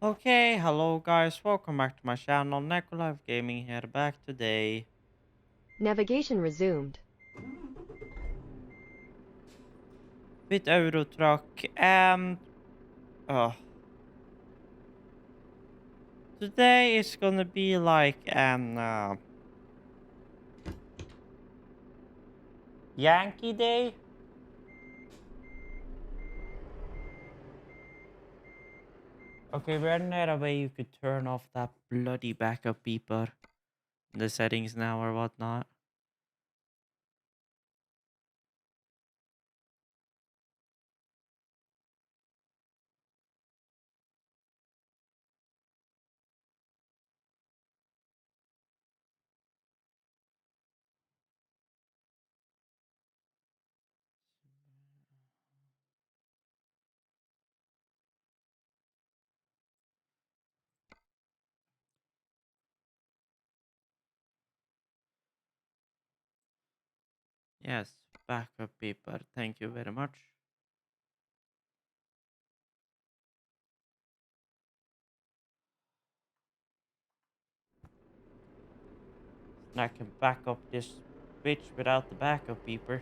Okay, hello guys, welcome back to my channel, Nekolive Gaming here, back today. Navigation resumed. With Euro Truck and uh, today is gonna be like an Yankee Day. Okay, we're not a way you could turn off that bloody backup beeper in the settings now or whatnot. Yes, backup beeper, thank you very much. And I can back up this bitch without the backup beeper.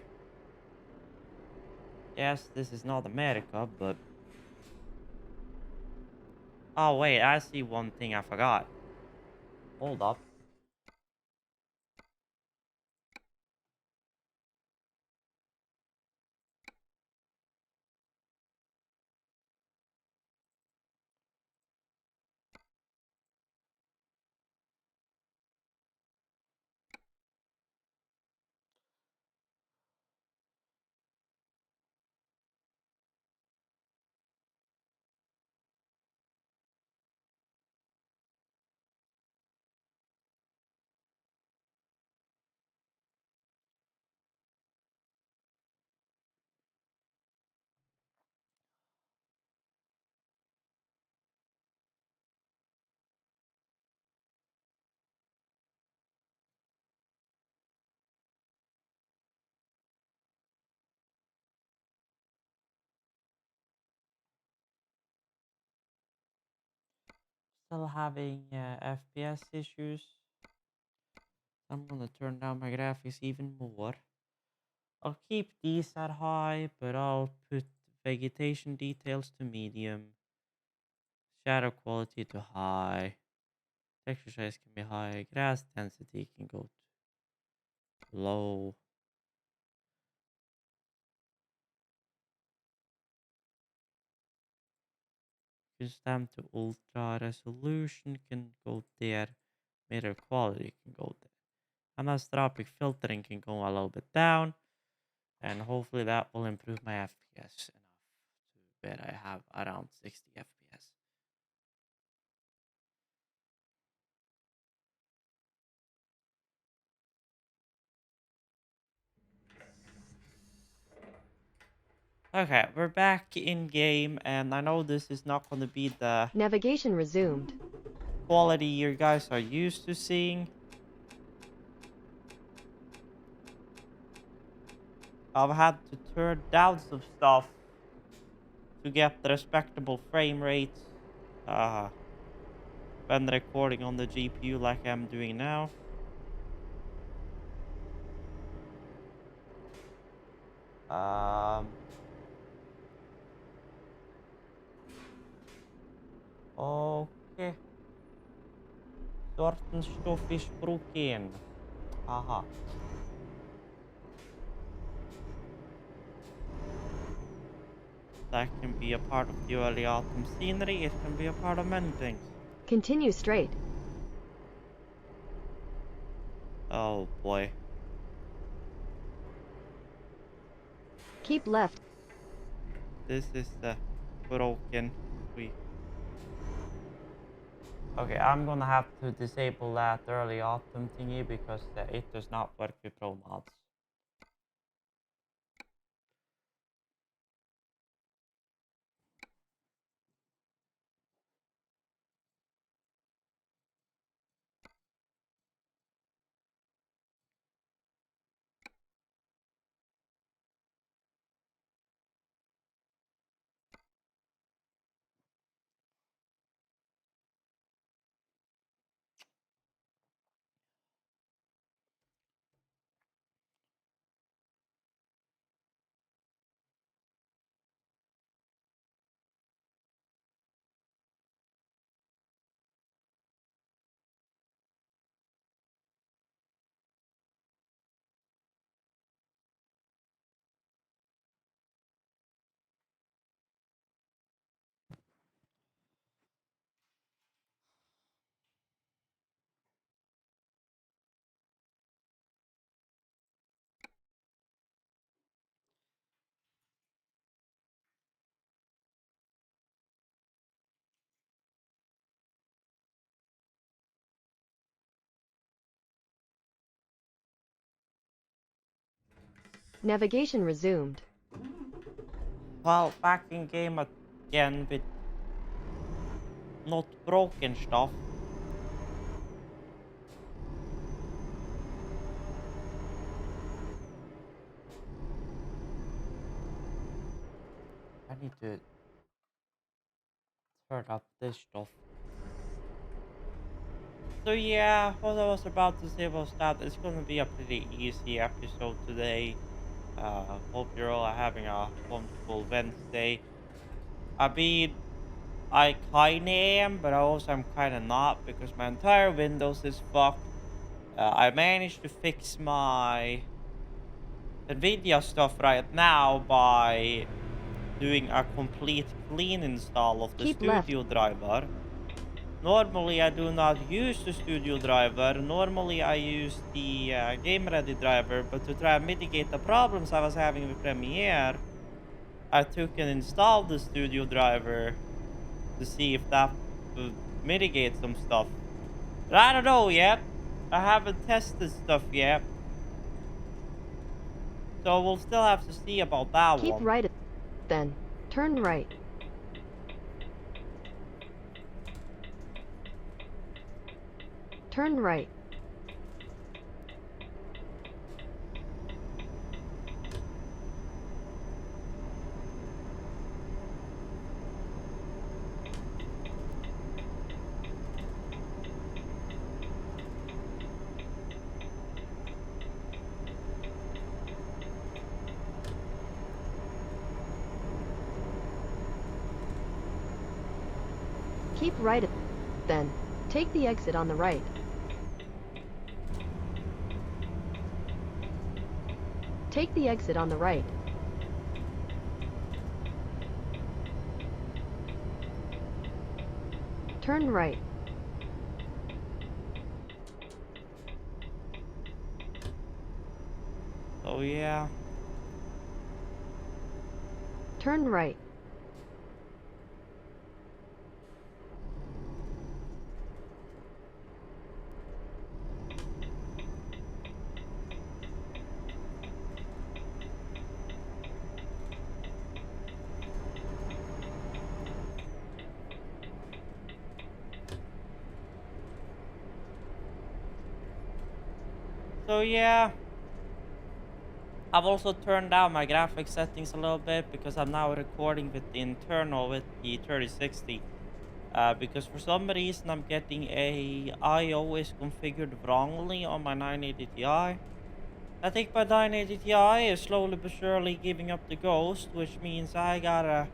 Yes, this is not America, but... Oh wait, I see one thing I forgot. Hold up. Still having FPS issues. I'm gonna turn down my graphics even more. I'll keep these at high, but I'll put vegetation details to medium, shadow quality to high, texture size can be high, grass density can go to low. Stamp to ultra resolution can go there, mirror quality can go there. Anisotropic filtering can go a little bit down, and hopefully that will improve my FPS enough to where I have around 60 FPS. Okay, we're back in game, and I know this is not going to be the Navigation resumed. quality you guys are used to seeing. I've had to turn down some stuff to get the respectable frame rates uh, when recording on the GPU like I'm doing now. Um, okay. Sortenstoff ist broken. Haha. That can be a part of the early autumn scenery. It can be a part of many things. Continue straight. Oh boy. Keep left. This is broken. We Okay, I'm gonna have to disable that early autumn thingy because it does not work with pro mods. Navigation resumed. Well, back in game again with not broken stuff. I need to turn up this stuff. So yeah, what I was about to say was that it's gonna be a pretty easy episode today. Hope you're all having a wonderful Wednesday. I mean, I kinda am, but I also am kinda not because my entire Windows is fucked. I managed to fix my NVIDIA stuff right now by doing a complete clean install of the Keep left. studio driver. Normally, I do not use the studio driver. Normally, I use the game ready driver, but to try and mitigate the problems I was having with Premiere, I took and installed the studio driver to see if that would mitigate some stuff. But I don't know yet. I haven't tested stuff yet. So we'll still have to see about that Keep one. right. Then, turn right. Turn right. Keep right. Then, take the exit on the right. Take the exit on the right. Turn right. Oh yeah. Turn right. So yeah. I've also turned down my graphics settings a little bit because I'm now recording with the internal with the 3060. Because for some reason I'm getting a I/O is configured wrongly on my 980 Ti. I think my 980 Ti is slowly but surely giving up the ghost, which means I gotta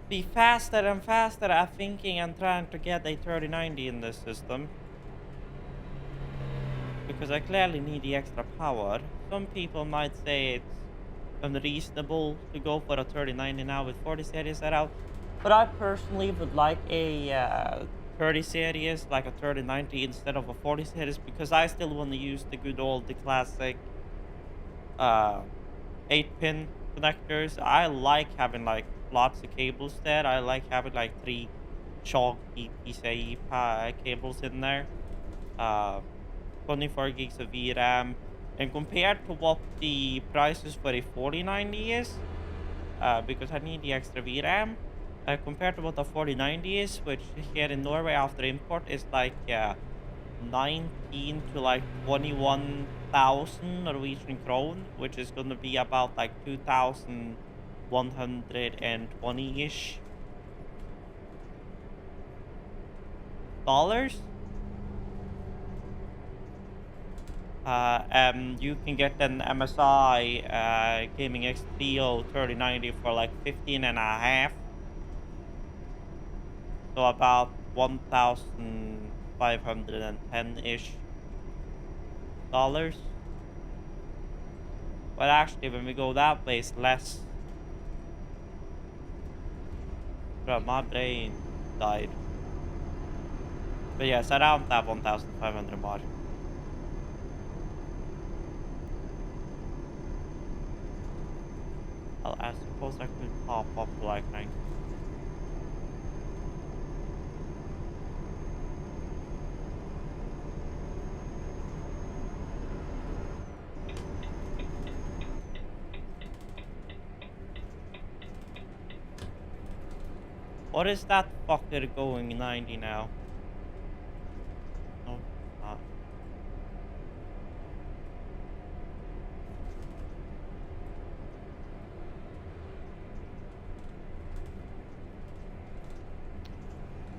be faster and faster at thinking and trying to get a 3090 in this system. Because I clearly need the extra power. Some people might say it's unreasonable to go for a 3090 now with 40 series set out, but I personally would like a 30 series, like a 3090 instead of a 40 series, because I still want to use the good old, the classic uh, 8-pin connectors. I like having like lots of cables there. I like having like 3 chalky PCIe cables in there. Uh, 24 gigs of VRAM, and compared to what the prices for a 4090 is, because I need the extra VRAM, compared to what the 4090 is, which here in Norway after import is like 19 to like 21,000 Norwegian krone, which is going to be about like 2,120-ish dollars. You can get an MSI Gaming X3O 3090 for like 15 and a half. So about 1,510-ish dollars. But actually, when we go that way, it's less. Bro, my brain died. But yes, around that 1,500 mark. Well, I suppose I could pop up to like 90. What is that fucker going 90 now? No, it's not.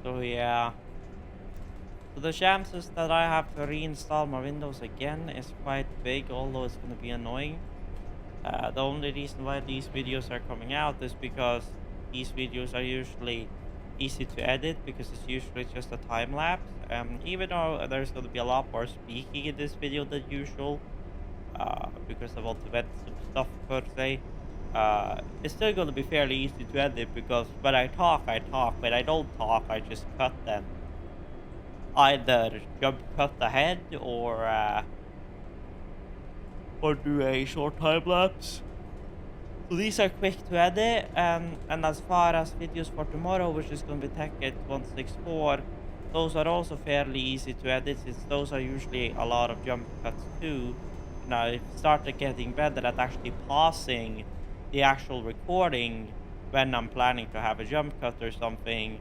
So yeah. So the chances that I have to reinstall my Windows again is quite big, although it's going to be annoying. The only reason why these videos are coming out is because these videos are usually easy to edit because it's usually just a time lapse. Even though there's going to be a lot more speaking in this video than usual, because I want to vet some stuff per se. It's still going to be fairly easy to edit because when I talk, I talk. When I don't talk, I just cut them. Either jump cut ahead or do a short time lapse. So these are quick to edit, and as far as videos for tomorrow, which is going to be Tech 164, those are also fairly easy to edit since those are usually a lot of jump cuts too. Now, I've started getting better at actually pausing the actual recording when I'm planning to have a jump cut or something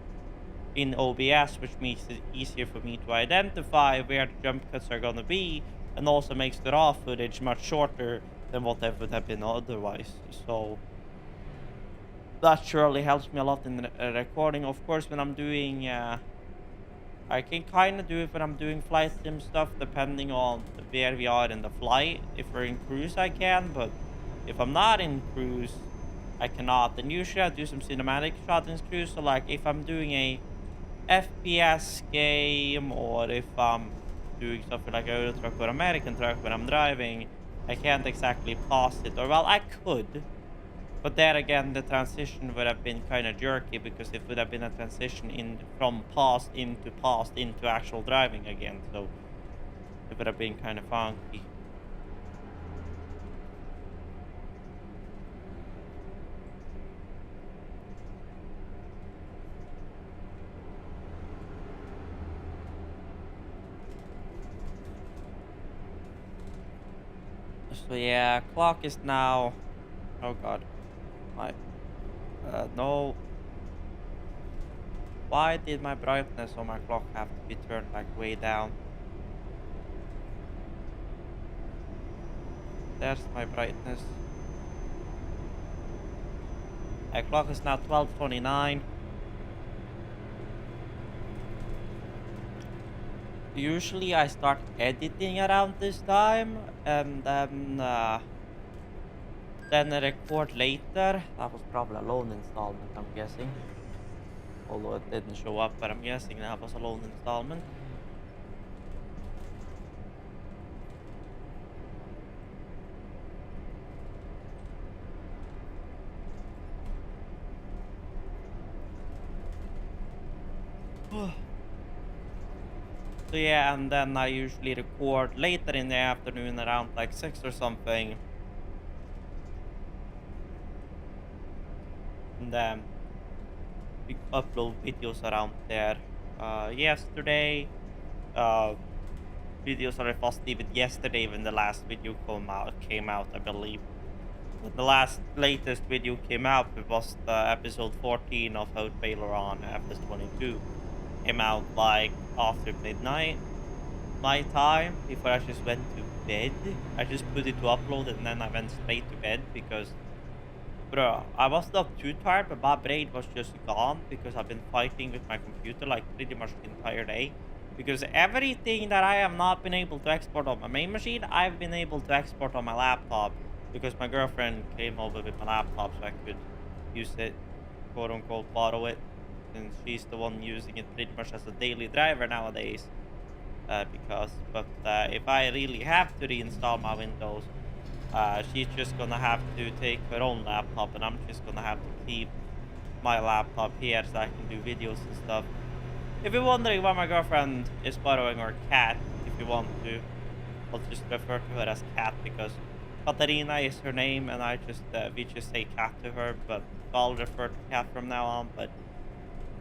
in OBS, which makes it easier for me to identify where the jump cuts are going to be, and also makes the raw footage much shorter than what it would have been otherwise. So that surely helps me a lot in the recording. Of course, when I'm doing, I can kind of do it when I'm doing flight sim stuff, depending on where we are in the flight. If we're in cruise, I can, but if I'm not in cruise, I cannot. And usually I do some cinematic shots in cruise. So like if I'm doing a FPS game, or if I'm doing something like Euro Truck or American Truck when I'm driving, I can't exactly pause it. Or, well, I could, but there again, the transition would have been kind of jerky because it would have been a transition in from paused into actual driving again. So it would have been kind of funky. So yeah, clock is now. Oh god, my no. Why did my brightness on my clock have to be turned like way down? There's my brightness. My clock is now 12:29. Usually I start editing around this time, and then I record later. That was probably a loan installment, I'm guessing. Although it didn't show up, but I'm guessing that was a loan installment. So yeah, and then I usually record later in the afternoon around like 6 or something. And then we upload videos around there. Yesterday, uh, videos are first even yesterday when the last video came out, I believe. When the latest video came out, it was the episode 14 of How Failure on FS22. Came out like after midnight my time, before I just went to bed. I just put it to upload and then I went straight to bed because, bro, I was not too tired, but my brain was just gone because I've been fighting with my computer like pretty much the entire day. Because everything that I have not been able to export on my main machine, I've been able to export on my laptop because my girlfriend came over with my laptop so I could use it, quote unquote, borrow it, since she's the one using it pretty much as a daily driver nowadays. But if I really have to reinstall my Windows, she's just gonna have to take her own laptop, and I'm just gonna have to keep my laptop here so I can do videos and stuff. If you're wondering why my girlfriend is borrowing her cat, if you want to, I'll just refer to her as Cat because Katarina is her name, and we just say Cat to her, but I'll refer to Cat from now on. But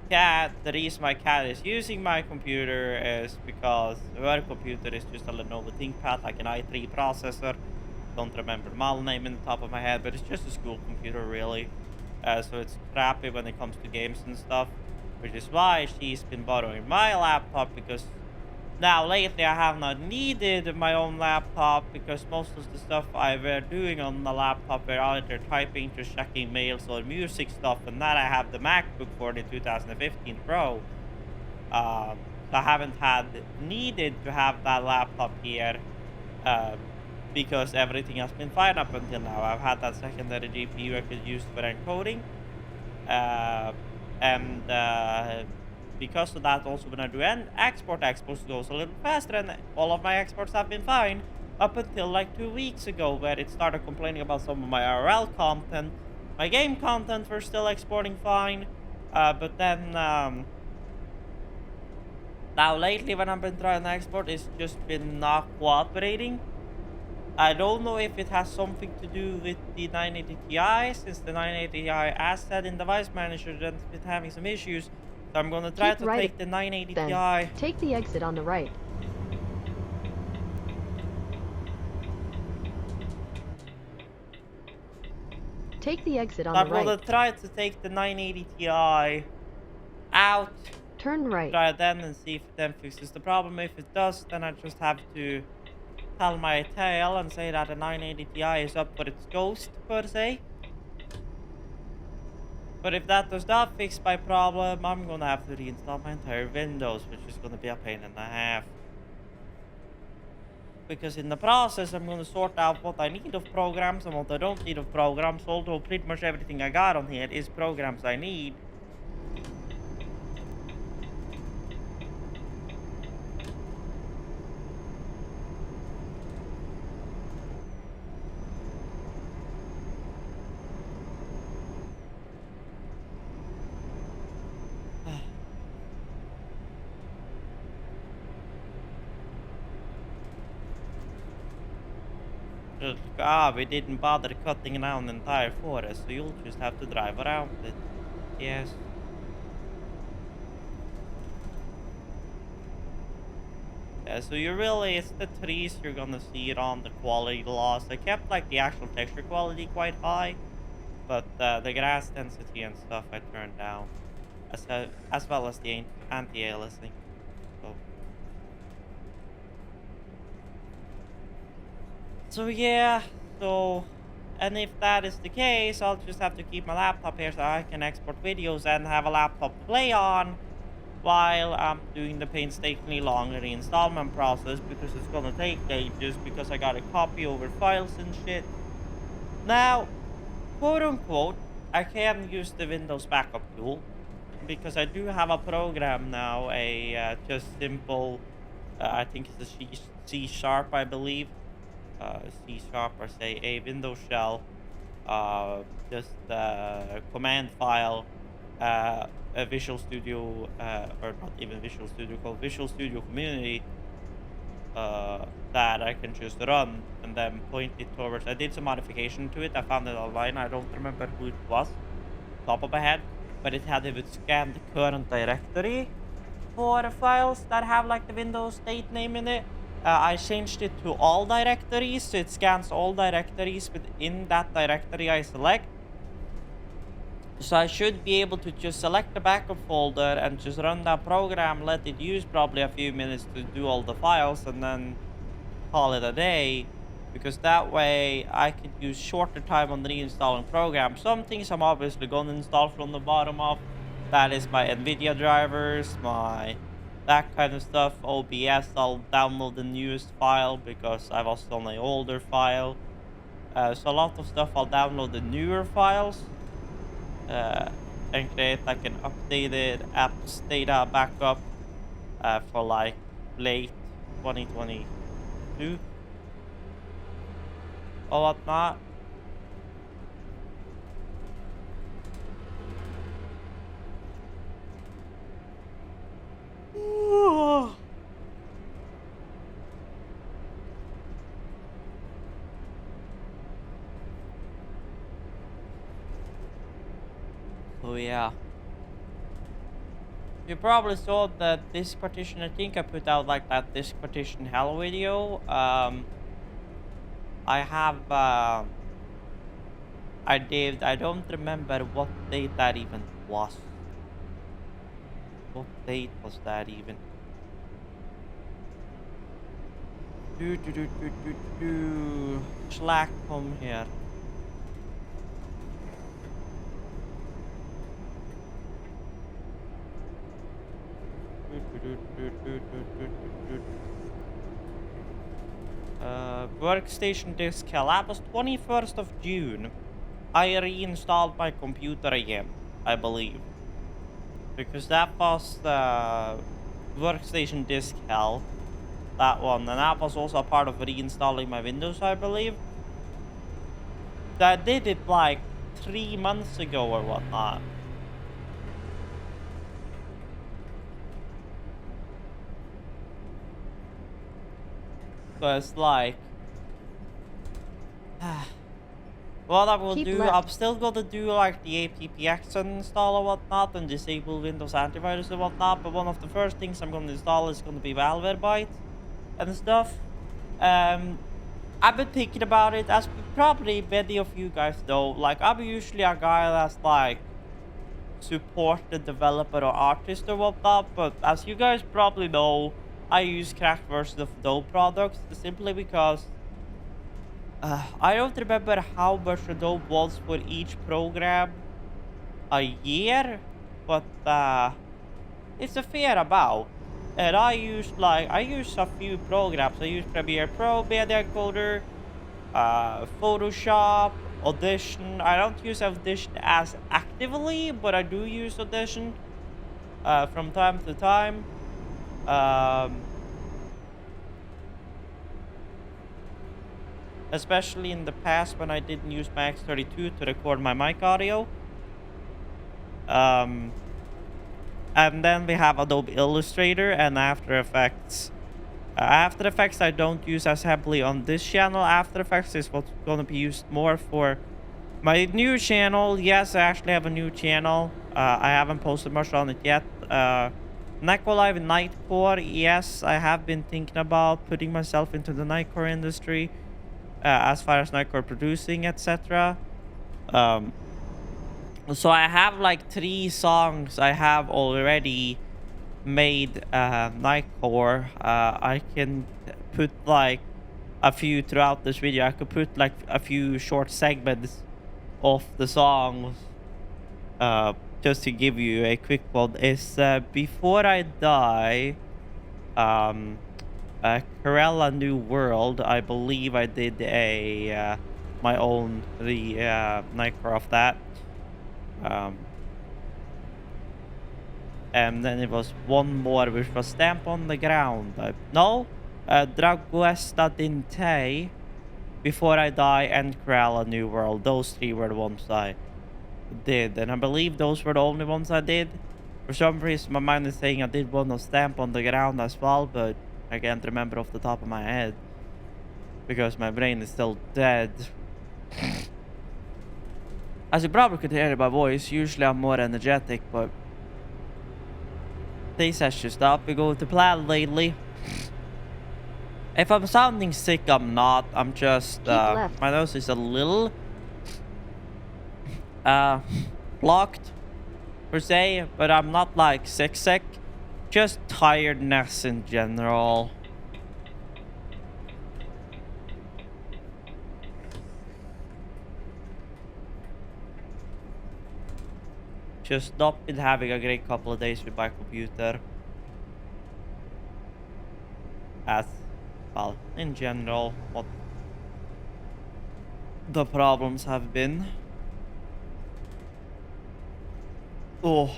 Cat, the reason my cat is using my computer is because her computer is just a Lenovo ThinkPad, like an i3 processor. Don't remember the model name in the top of my head, but it's just a school computer, really. so it's crappy when it comes to games and stuff, which is why she's been borrowing my laptop, because now lately I have not needed my own laptop, because most of the stuff I were doing on the laptop were either typing, just checking mails, or music stuff, and that I have the MacBook for, the 2015 Pro. So I haven't had needed to have that laptop here, uh, because everything has been fine up until now. I've had that secondary GPU I could use for encoding, uh, and because of that, also when I do export goes a little faster, and all of my exports have been fine up until like 2 weeks ago, where it started complaining about some of my RL content. My game content were still exporting fine, but then now lately when I've been trying to export, it's just been not cooperating. I don't know if it has something to do with the 980 Ti, since the 980 Ti, as said in Device Manager, has been having some issues. So I'm gonna try Keep to right, take the 980 then Ti. take the exit on the right. Take the exit on So the I'm gonna right. try to take the 980 Ti out, Turn right. try it then, and see if it then fixes the problem. If it does, then I just have to tell my tale and say that the 980 Ti is up for its ghost, per se. But if that does not fix my problem, I'm gonna have to reinstall my entire Windows, which is gonna be a pain and a half. Because in the process, I'm gonna sort out what I need of programs and what I don't need of programs, although pretty much everything I got on here is programs I need. We didn't bother cutting down the entire forest, so you'll just have to drive around it. Yes. Yeah, so you really, it's the trees you're gonna see it on, the quality loss. I kept like the actual texture quality quite high, but the grass density and stuff I turned down, as well as the anti-aliasing. So yeah, so, and if that is the case, I'll just have to keep my laptop here so I can export videos and have a laptop to play on while I'm doing the painstakingly long reinstallment process, because it's gonna take ages, because I gotta copy over files and shit. Now, quote unquote, I can use the Windows backup tool, because I do have a program now, just simple, I think it's a C sharp, I believe. C sharp, or say a Windows shell, just command file, a Visual Studio, or not even Visual Studio, called Visual Studio Community, that I can just run and then point it towards. I did some modification to it. I found it online. I don't remember who it was, top of my head, but it would scan the current directory for files that have like the Windows state name in it. I changed it to all directories, so it scans all directories within that directory I select. So I should be able to just select the backup folder and just run that program, let it use probably a few minutes to do all the files, and then call it a day. Because that way I could use shorter time on reinstalling programs. Some things I'm obviously going to install from the bottom up. That is my NVIDIA drivers, that kind of stuff. OBS, I'll download the newest file because I've also done an older file. So a lot of stuff I'll download the newer files, and create like an updated apps data backup, for like late 2022 or whatnot. So yeah. You probably saw that disk partition, I think I put out like that disk partition hell video. I have I did. I don't remember what date that even was. What date was that even? Slack home here. Workstation disk hell. That was 21st of June. I reinstalled my computer again, I believe. Because that was the workstation disk hell. That one. And that was also a part of reinstalling my Windows, I believe. I did it like 3 months ago or whatnot. So it's like... what I will do, I'm still gonna do like the APPX install or whatnot and disable Windows antivirus and whatnot, but one of the first things I'm gonna install is gonna be Malwarebyte and stuff. I've been thinking about it, as probably many of you guys know. Like, I'm usually a guy that's like support the developer or artist or whatnot, but as you guys probably know, I use cracked versions of Adobe products simply because I don't remember how much Adobe was for each program a year, but it's a fair amount. And I use a few programs. I use Premiere Pro, Media Encoder, Photoshop, Audition. I don't use Audition as actively, but I do use Audition from time to time. Especially in the past when I didn't use my X32 to record my mic audio. And then we have Adobe Illustrator and After Effects. After Effects I don't use as heavily on this channel. After Effects is what's going to be used more for my new channel. Yes, I actually have a new channel. I haven't posted much on it yet. Nightcore Live and Nightcore. Yes, I have been thinking about putting myself into the Nightcore industry. As far as Nightcore producing, etc. So I have like 3 songs I have already made Nightcore. I can put like a few throughout this video. I could put like a few short segments of the songs just to give you a quick one. Is Before I Die, Karela New World. I believe I did a my own Nightcore of that. And then it was one more which was Stamp on the Ground. No, Dragoesta Dinte, Before I Die, and Karela New World. Those 3 were the ones I did, and I believe those were the only ones I did. For some reason my mind is saying I did one of Stamp on the Ground as well, but I can't remember off the top of my head because my brain is still dead. As you probably could hear by voice, usually I'm more energetic, but these has just not been going to plan lately. If I'm sounding sick, I'm not. I'm just my nose is a little blocked per se, but I'm not like sick. Just tiredness in general. Just not been having a great couple of days with my computer. As well, in general, what the problems have been. Oh.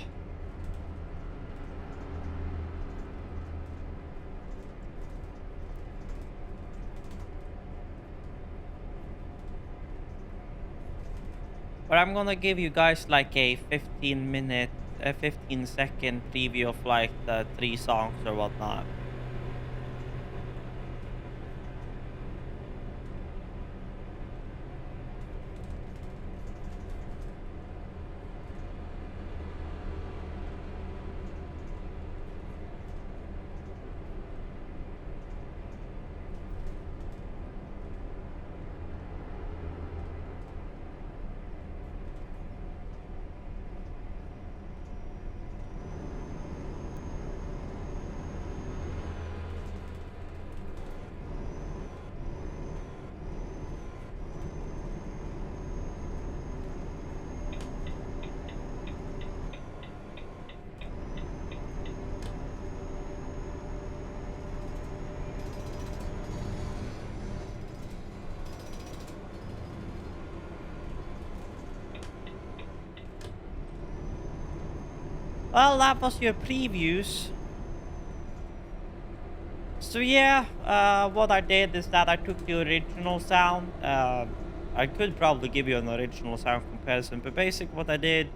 But I'm gonna give you guys like a 15-second preview of like the 3 songs or whatnot. Well, that was your previews. So yeah, what I did is that I took the original sound. I could probably give you an original sound comparison, but basically what I did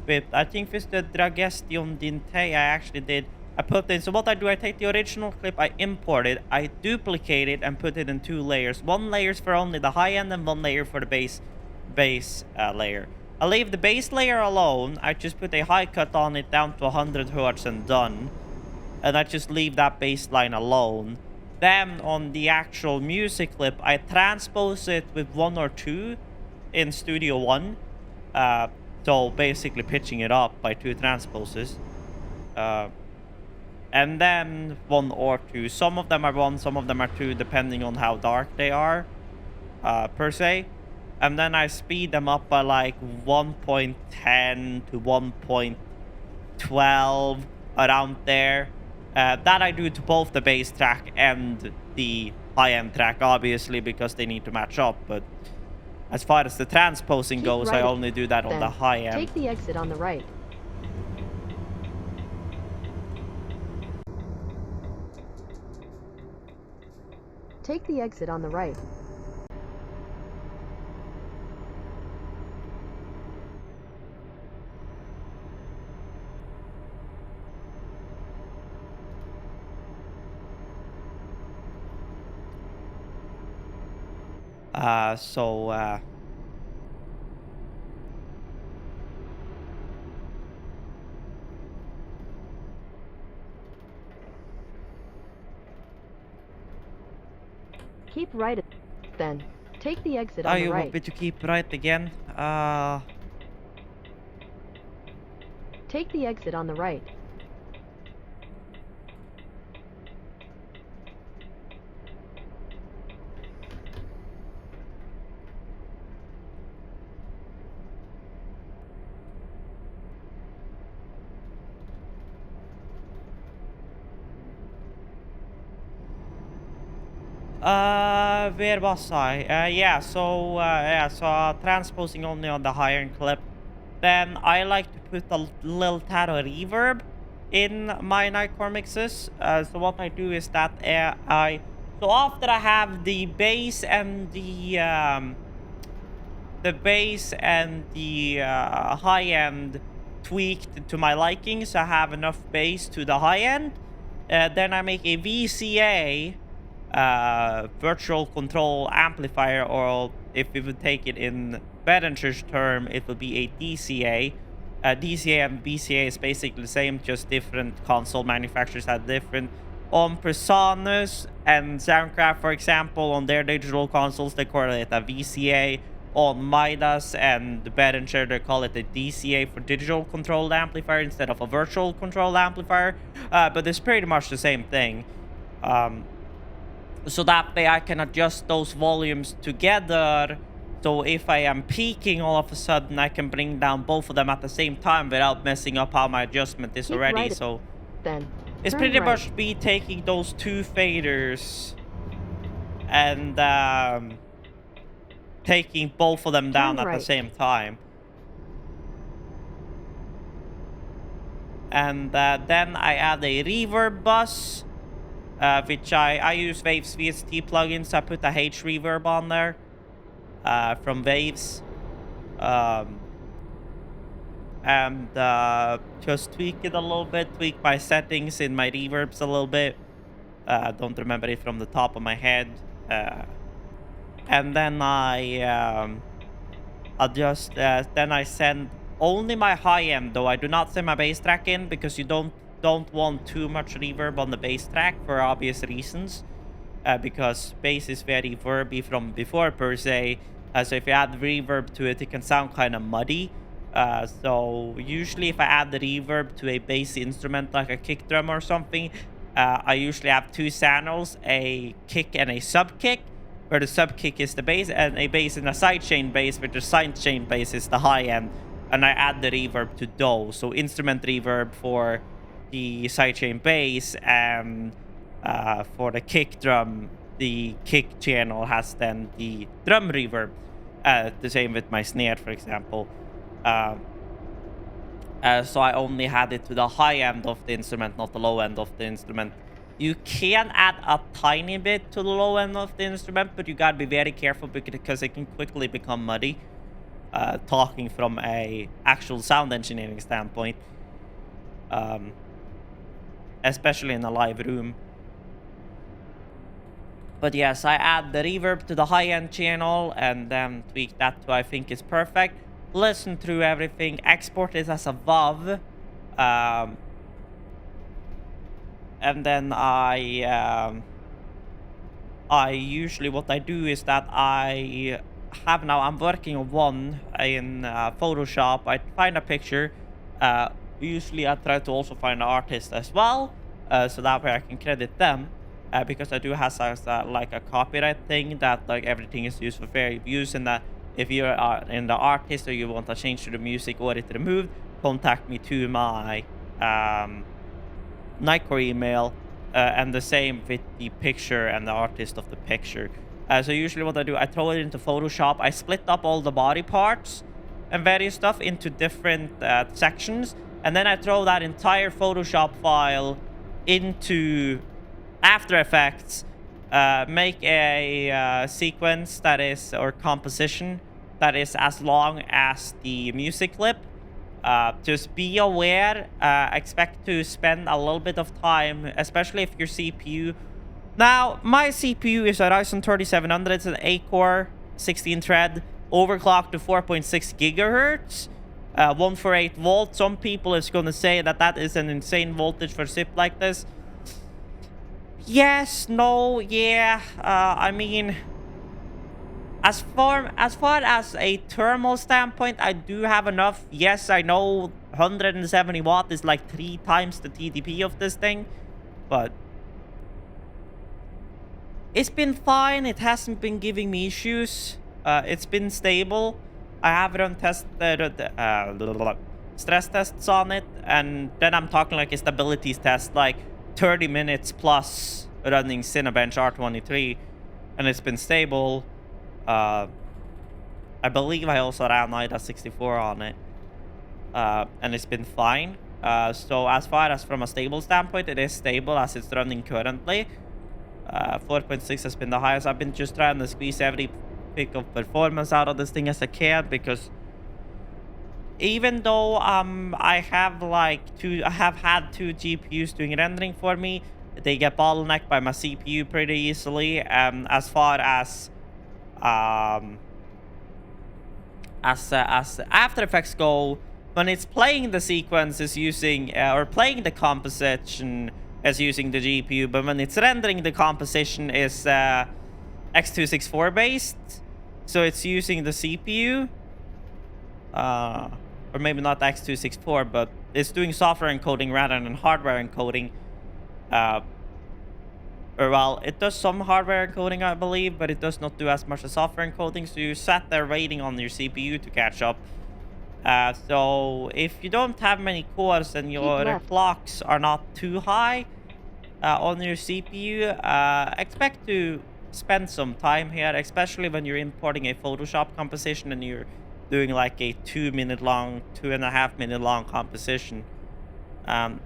with, I think with the Dragestion Dinte, I actually did, I put in, so what I do, I take the original clip, I import it, I duplicate it and put it in 2 layers. 1 layer for only the high end and 1 layer for the base layer. I leave the base layer alone. I just put a high cut on it down to 100 hertz and done. And I just leave that bass line alone. Then on the actual music clip, I transpose it with 1 or 2 in Studio One. So basically pitching it up by 2 transposes. And then 1 or 2. Some of them are 1, some of them are 2, depending on how dark they are, per se. And then I speed them up by like 1.10 to 1.12, around there. That I do to both the bass track and the high-end track, obviously, because they need to match up. But as far as the transposing goes, I only do that on the high end. Take the exit on the right. Take the exit on the right. Keep right. Then take the exit on the right. You want me to keep right again? Take the exit on the right. Where was I? So transposing only on the higher clip. Then I like to put a little tad of reverb in my Nightcore mixes. So what I do is that so after I have the bass and the high end tweaked to my likings, I have enough bass to the high end. Then I make a VCA, virtual control amplifier, or if we would take it in Behringer's term, it would be a DCA. DCA and VCA is basically the same, just different console manufacturers have different. On Presonus and Soundcraft, for example, on their digital consoles, they call it a VCA. On Midas and Behringer, they call it a DCA for digital controlled amplifier instead of a virtual controlled amplifier. But it's pretty much the same thing. So that way I can adjust those volumes together. So if I am peaking all of a sudden, I can bring down both of them at the same time without messing up how my adjustment is already. Right. So then it's pretty much me taking those 2 faders and taking both of them down at the same time. And then I add a reverb bus, which I use Waves VST plugins. I put a H reverb on there from Waves. And just tweak it a little bit, tweak my settings in my reverbs a little bit. Don't remember it from the top of my head. And then I adjust, then I send only my high end, though I do not send my bass track in, because you don't want too much reverb on the bass track for obvious reasons. Because bass is very verby from before, per se. So if you add reverb to it, it can sound kind of muddy. So usually if I add the reverb to a bass instrument like a kick drum or something, I usually have 2 channels, a kick and a sub kick, where the sub kick is the bass, and a bass and a sidechain bass, where the sidechain bass is the high end. And I add the reverb to those. So instrument reverb for the sidechain bass, and for the kick drum, the kick channel has then the drum reverb. The same with my snare, for example. So I only had it to the high end of the instrument, not the low end of the instrument. You can add a tiny bit to the low end of the instrument, but you gotta be very careful because it can quickly become muddy. Talking from a actual sound engineering standpoint, um, especially in a live room. But yes, I add the reverb to the high-end channel and then tweak that to I think is perfect. Listen through everything, export it as a WAV. And then I usually what I do is that I'm working on one in Photoshop. I find a picture. Usually I try to also find an artist as well, so that way I can credit them. Because I do have like a copyright thing that like everything is used for fair use, and that if you're in the artist or you want a change to the music or it removed, contact me to my Nightcore email, and the same with the picture and the artist of the picture. So usually what I do, I throw it into Photoshop. I split up all the body parts and various stuff into different sections, and then I throw that entire Photoshop file into After Effects, make a sequence that is, or composition that is as long as the music clip. Just be aware, expect to spend a little bit of time, especially if your CPU... Now, my CPU is a Ryzen 3700, it's an 8-core, 16-thread, overclocked to 4.6 gigahertz, 148 volts. Some people is going to say that that is an insane voltage for a chip like this. Yes, no, yeah, I mean... As far as a thermal standpoint, I do have enough. Yes, I know 170 watt is like 3 times the TDP of this thing, but it's been fine. It hasn't been giving me issues. It's been stable. I have run stress tests on it, and then I'm talking like a stabilities test, like 30 minutes plus running Cinebench R23, and it's been stable. I believe I also ran IDA 64 on it, and it's been fine. So as far as from a stable standpoint, it is stable as it's running currently. 4.6 has been the highest. I've been just trying to squeeze every pick of performance out of this thing as I can, because even though I have had 2 GPUs doing rendering for me, they get bottlenecked by my CPU pretty easily. As far as After Effects go, when it's playing the sequence is using or playing the composition is using the GPU, but when it's rendering the composition is X264 based, so it's using the CPU, or maybe not X264, but it's doing software encoding rather than hardware encoding. Or well, it does some hardware encoding, I believe, but it does not do as much as software encoding, so you sat there waiting on your CPU to catch up. So if you don't have many cores and your clocks are not too high on your CPU, expect to spend some time here, especially when you're importing a Photoshop composition and you're doing like a 2.5 minute long composition. And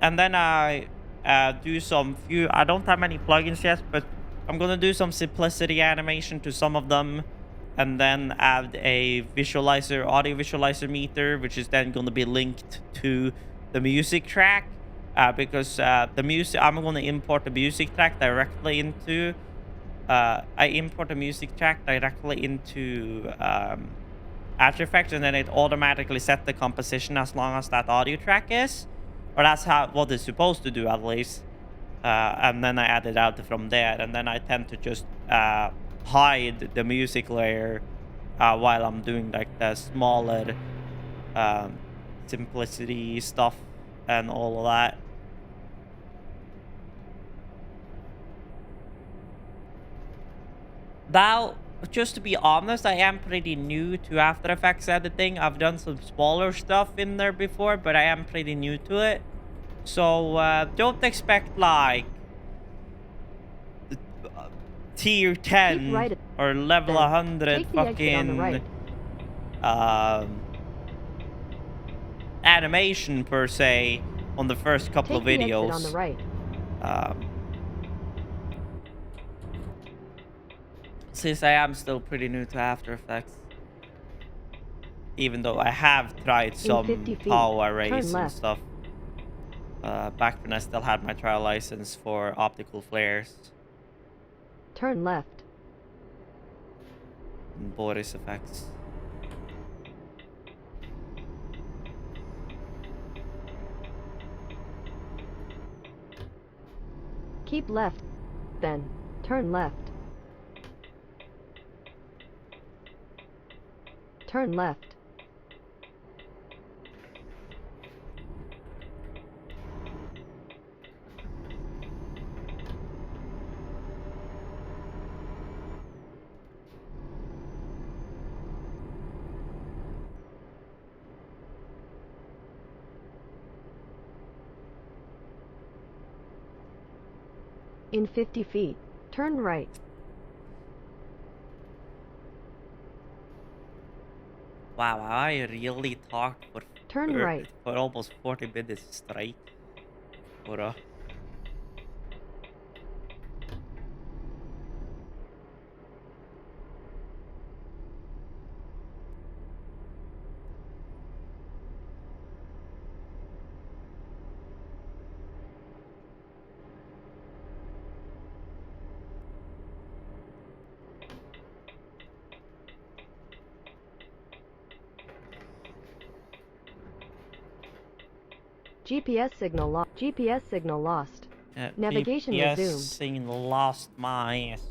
then I do some few... I don't have many plugins yet, but I'm gonna do some simplicity animation to some of them, and then add a visualizer, audio visualizer meter, which is then going to be linked to the music track, because the music... I'm going to import the music track directly into... I import the music track directly into After Effects, and then it automatically set the composition as long as that audio track is. Or that's what it's supposed to do, at least. And then I add it out from there. And then I tend to just hide the music layer while I'm doing like the smaller simplicity stuff and all of that. Now, just to be honest, I am pretty new to After Effects editing. I've done some smaller stuff in there before, but I am pretty new to it. So don't expect like tier 10 right, or level 100 fucking animation per se on the first couple Take of the exit on the videos. right. Since I am still pretty new to After Effects, even though I have tried In some 50 feet, tau turn arrays and left. stuff. Back when I still had my trial license for optical flares Turn left. and Boris effects. Keep left. Then, turn left. Turn left. In 50 feet, turn right. Wow, I really talked Turn right. for almost 40 minutes straight. Or GPS signal lost. GPS signal lost. Navigation GPS resumed. signal lost my ass.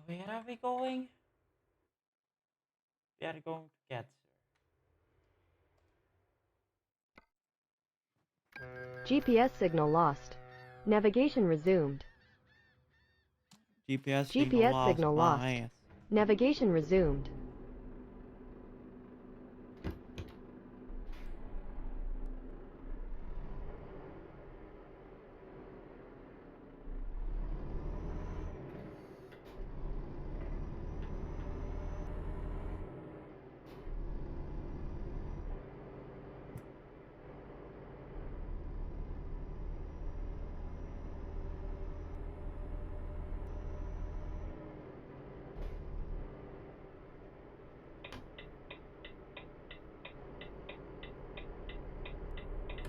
Where are we going? We are going to get GPS signal lost. Navigation resumed. GPS GPS lost signal my lost. ass. Navigation resumed.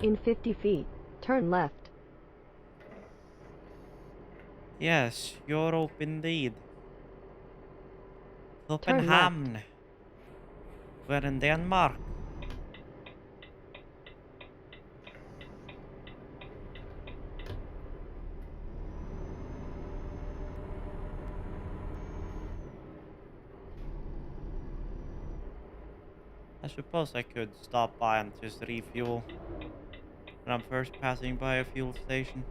In 50 feet, turn left. Yes, Europe indeed. Turn left. Copenhagen. We're in Denmark. I suppose I could stop by and just refuel when I'm first passing by a fuel station.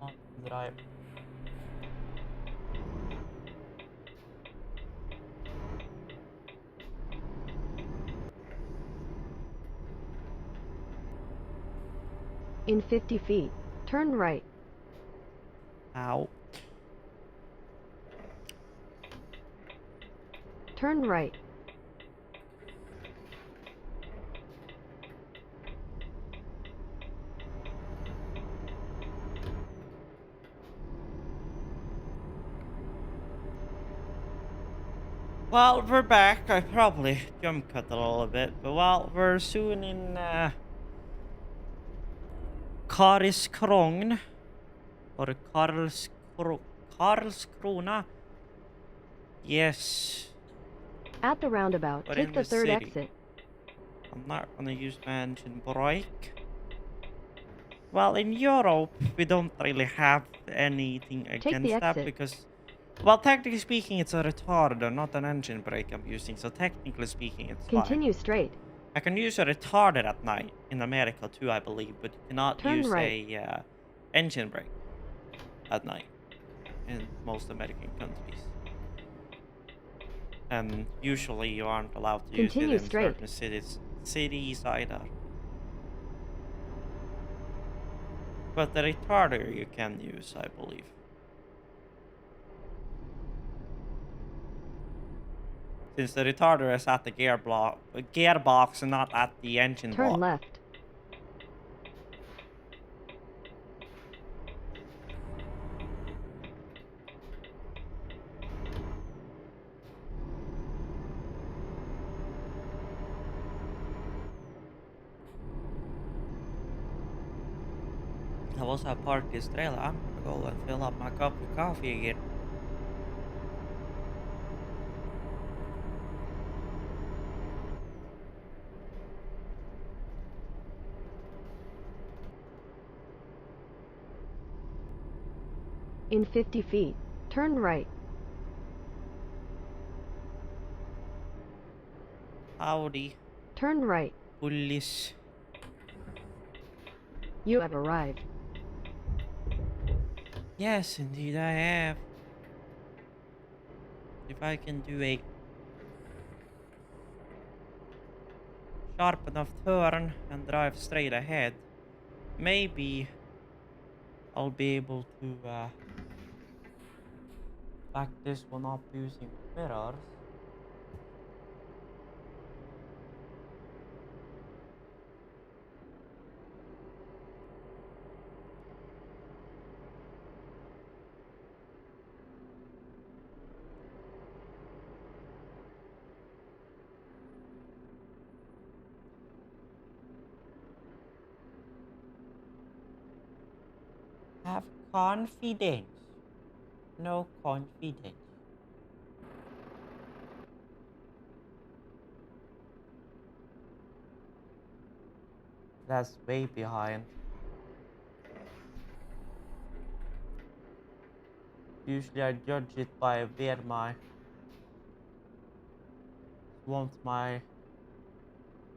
On drive. In 50 feet, turn right. Ow. Turn right. Well, we're back. I probably jump cut a little bit, but well, we're soon in Karlskrona or Karlskrona. Yes, At the roundabout, but take in the the third city. exit. I'm not gonna use my engine brake. Well, in Europe, we don't really have anything Take the against that exit. because, well, technically speaking, it's a retarder, not an engine brake I'm using. So technically speaking, it's fine. Continue straight. I can use a retarder at night in America too, I believe, but you cannot Turn use right. a engine brake at night in most American countries. And usually you aren't allowed to use it Continue in straight. certain cities either. But the retarder you can use, I believe. Since the retarder is at the gearbox and not at the engine Turn block. left. I was at parked this trailer. I'm gonna go and fill up my cup with coffee again. In 50 feet, turn right. Howdy, Turn right. police. You have arrived. Yes, indeed I have. If I can do a sharp enough turn and drive straight ahead, maybe I'll be able to back this one up using mirrors. Have confidence. No confidence. That's way behind. Usually I judge it by where my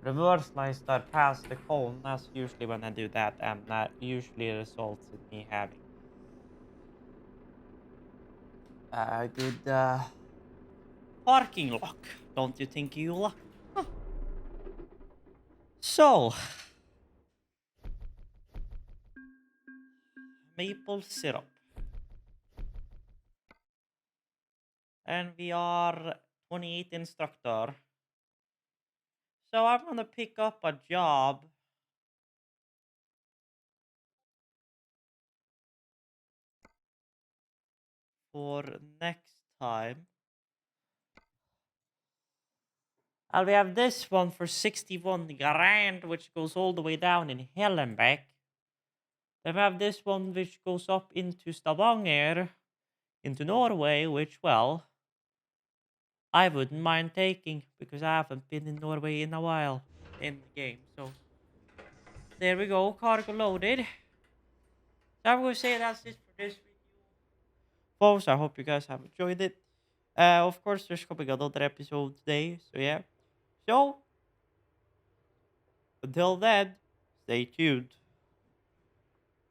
reverse lights start past the cone. That's usually when I do that, and that usually results in me having a good parking lock. Don't you think, Eula? Huh. So, maple syrup. And we are 28 instructor. So I'm gonna pick up a job for next time. And we have this one for 61 grand, which goes all the way down in hell and back. Then we have this one which goes up into Stavanger, into Norway, which, well, I wouldn't mind taking because I haven't been in Norway in a while in the game. So there we go, cargo loaded. So I'm gonna say that's it for this video, folks. I hope you guys have enjoyed it. Of course, there's coming another episode today. So yeah. So until then, stay tuned.